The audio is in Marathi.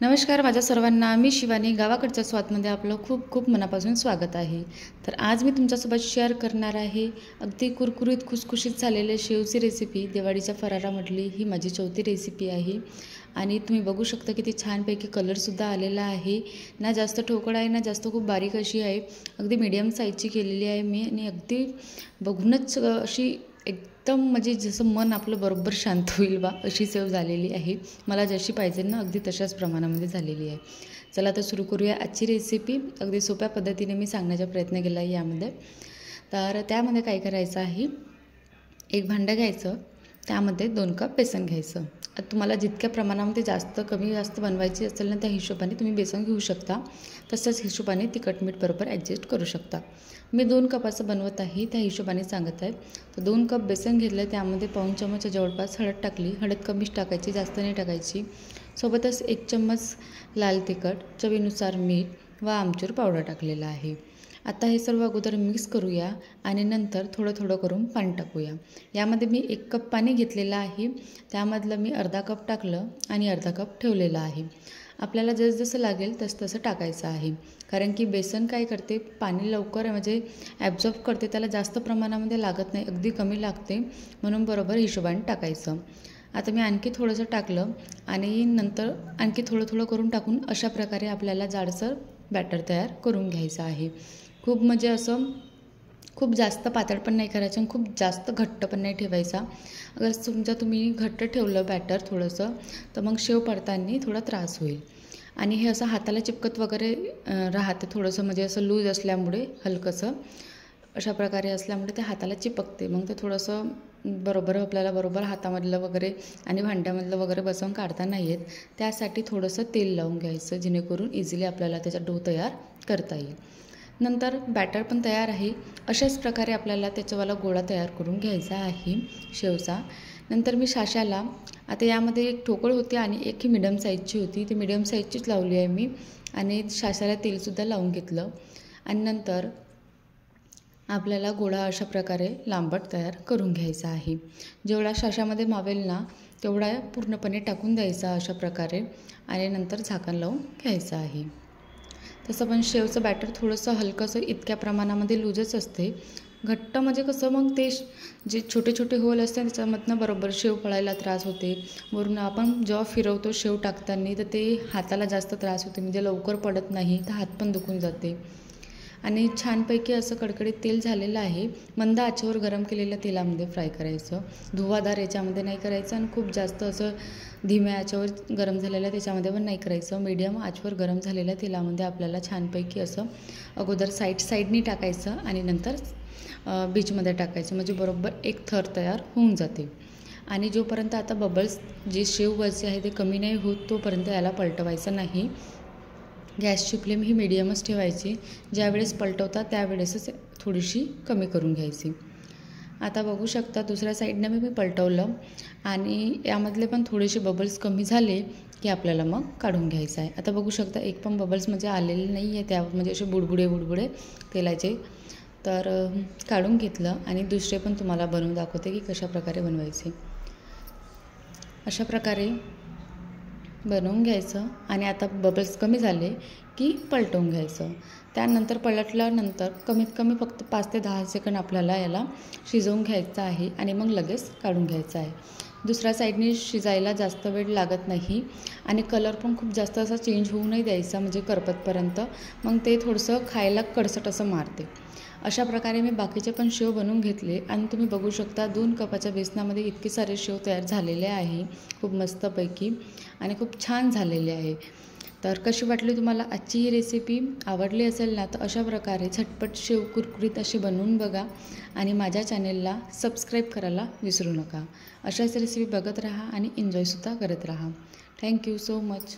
नमस्कार माझ्या सर्वांना, मी शिवानी. गावाकडच्या स्वादमध्ये आपलं खूप खूप मनापासून स्वागत आहे. तर आज मी तुमच्यासोबत शेअर करणार आहे अगदी कुरकुरीत खुसखुशीत झालेले शेवची रेसिपी. दिवाळीच्या फराळामधली ही माझी चौथी रेसिपी आहे आणि तुम्ही बघू शकता किती छानपैकी कलरसुद्धा आलेला आहे. ना जास्त ठोकळ आहे ना जास्त खूप बारीक अशी आहे, अगदी मीडियम साईजची केलेली आहे मी. आणि अगदी बघूनच अशी एकदम म्हणजे जसं मन आपलं बरोबर शांत होईल बा अशी सेव झालेली आहे. मला जशी पाहिजे ना अगदी तशाच प्रमाणामध्ये झालेली आहे. चला तर सुरू करूया आजची रेसिपी. अगदी सोप्या पद्धतीने मी सांगण्याचा प्रयत्न केला आहे यामध्ये. तर त्यामध्ये काय करायचं आहे, एक भांडं घ्यायचं, त्यामध्ये 2 कप बेसन घ्यायचं. तुम्हाला जितक्या प्रमाणामध्ये जास्त कमी जास्त बनवायची असेल ना त्या हिशोबाने तुम्ही बेसन घेऊ शकता. तसंच हिशोबाने तिखट मीठ बरोबर ॲडजस्ट करू शकता. मी 2 कपाचं बनवत आहे त्या हिशोबाने सांगत आहे. तर 2 कप बेसन घेतलं, त्यामध्ये पाऊण चमचा जवळपास हळद टाकली. हळद कमीच टाकायची, जास्त नाही टाकायची. सोबतच 1 चम्मच लाल तिखट, चवीनुसार मीठ व आमचूर पावडर टाकलेला आहे. आता हे सर्व अगोदर मिक्स करूया आणि नंतर थोडं थोडं करून पाणी टाकूया. यामध्ये मी 1 कप पाणी घेतलेलं आहे, त्यामधलं मी अर्धा कप टाकलं आणि अर्धा कप ठेवलेला आहे. आपल्याला जसं लागेल तसं टाकायचं आहे, कारण की बेसन काय करते, पाणी लवकर म्हणजे ॲब्झॉर्ब करते, त्याला जास्त प्रमाणामध्ये लागत नाही, अगदी कमी लागते, म्हणून बरोबर हिशोबाने टाकायचं. आता मी आणखी थोडंसं टाकलं आणि नंतर आणखी थोडं थोडं करून टाकून अशा प्रकारे आपल्याला जाडसर बॅटर तयार करून घ्यायचं आहे. खूप म्हणजे असं खूप जास्त पातळ पण नाही करायचं आणि खूप जास्त घट्ट पण नाही ठेवायचा. अगर तुम्ही घट्ट ठेवलं बॅटर थोडंसं, तर मग शेव पडताना थोडा त्रास होईल. आणि हे असं हाताला चिपकत वगैरे राहते थोडंसं, म्हणजे असं लूज असल्यामुळे हलकंसं अशा प्रकारे असल्यामुळे ते हाताला चिपकते. मग ते थोडंसं आपल्याला बरोबर हातामधलं वगैरे आणि भांड्यामधलं वगैरे बसवून काढता नाही येत. त्यासाठी थोडंसं तेल लावून घ्यायचं, जेणेकरून इझिली आपल्याला त्याचा डो तयार करता येईल. नंतर बॅटर पण तयार आहे. अशाच प्रकारे आपल्याला त्याच्यावाला गोळा तयार करून घ्यायचा आहे शेवचा. नंतर मी शाशाला, आता यामध्ये एक ठोकळ होती आणि एक ही मिडियम साईजची होती, ती मिडियम साईजचीच लावली आहे मी. आणि शाशाला तेलसुद्धा लावून घेतलं आणि नंतर आपल्याला गोळा अशा प्रकारे लांबट तयार करून घ्यायचा आहे. जेवढा शाशामध्ये मावेल ना तेवढा पूर्णपणे टाकून द्यायचा अशा प्रकारे आणि नंतर झाकण लावून घ्यायचं आहे. तसं पण शेवचं बॅटर थोडंसं हलकंसं इतक्या प्रमाणामध्ये लूजच असते. घट्ट म्हणजे कसं मग ते जे छोटे छोटे होल असते त्याच्यामधनं बरोबर शेव पळायला त्रास होते. वरून आपण जेव्हा फिरवतो शेव टाकताना तर ते हाताला जास्त त्रास होते, म्हणजे लवकर पडत नाही, तर हात पण दुखून जाते. आणि छानपैकी असं कडकडीत तेल झालेलं आहे. मंद आचेवर गरम केलेल्या तेलामध्ये फ्राय करायचं, धुवाधार याच्यामध्ये नाही करायचं आणि खूप जास्त असं धीम्या आचेवर गरम झालेलं त्याच्यामध्ये पण नाही करायचं. मीडियम आचेवर गरम झालेल्या तेलामध्ये आपल्याला छानपैकी असं अगोदर साईडनी टाकायचं आणि नंतर बीचमध्ये टाकायचं, म्हणजे बरोबर एक थर तयार होऊन जाते. आणि जोपर्यंत आता बबल्स जे शेववरचे आहे ते कमी नाही होत तोपर्यंत याला पलटवायचं नाही. गॅसची फ्लेम ही मीडियमच ठेवायची. ज्यावेळेस पलटवतात त्यावेळेसच थोडीशी कमी करून घ्यायची. आता बघू शकता दुसऱ्या साईडनं मी पलटवलं आणि यामधले पण थोडेसे बबल्स कमी झाले की आपल्याला मग काढून घ्यायचं आहे. आता बघू शकता एक पण बबल्स म्हणजे आलेले नाही आहे, त्या म्हणजे असे बुडबुडे तेलाचे. तर काढून घेतलं आणि दुसरे पण तुम्हाला बनवून दाखवते की कशाप्रकारे बनवायचे. अशा प्रकारे बनवून घ्यायचं आणि आता बबल्स कमी झाले की पलटवून घ्यायचं. त्यानंतर पलटल्यानंतर कमीत कमी फक्त 5 ते 10 सेकंड आपल्याला याला शिजवून घ्यायचं आहे आणि मग लगेच काढून घ्यायचं आहे. दुसऱ्या साईडने शिजायला जास्त वेळ लागत नाही आणि कलर पण खूप जास्त असा चेंज होऊ नाही द्यायचा, म्हणजे करपतपर्यंत. मग ते थोडंसं खायला कडसट असं मारते. अशा प्रकारे मी बाकीचे पण शेव बनवून घेतले आणि तुम्ही बघू शकता 2 कपाच्या बेसनामध्ये इतके सारे शेव तयार झालेले आहे, खूप मस्तपैकी आणि खूप छान झालेले आहे. तर कशी वाटली तुम्हाला आजची ही रेसिपी? आवडली असेल ना तर अशा प्रकारे झटपट शेव कुरकुरीत अशी बनवून बघा आणि माझ्या चॅनेलला सबस्क्राईब करायला विसरू नका. अशाच रेसिपी बघत राहा आणि एन्जॉयसुद्धा करत राहा. Thank you so much.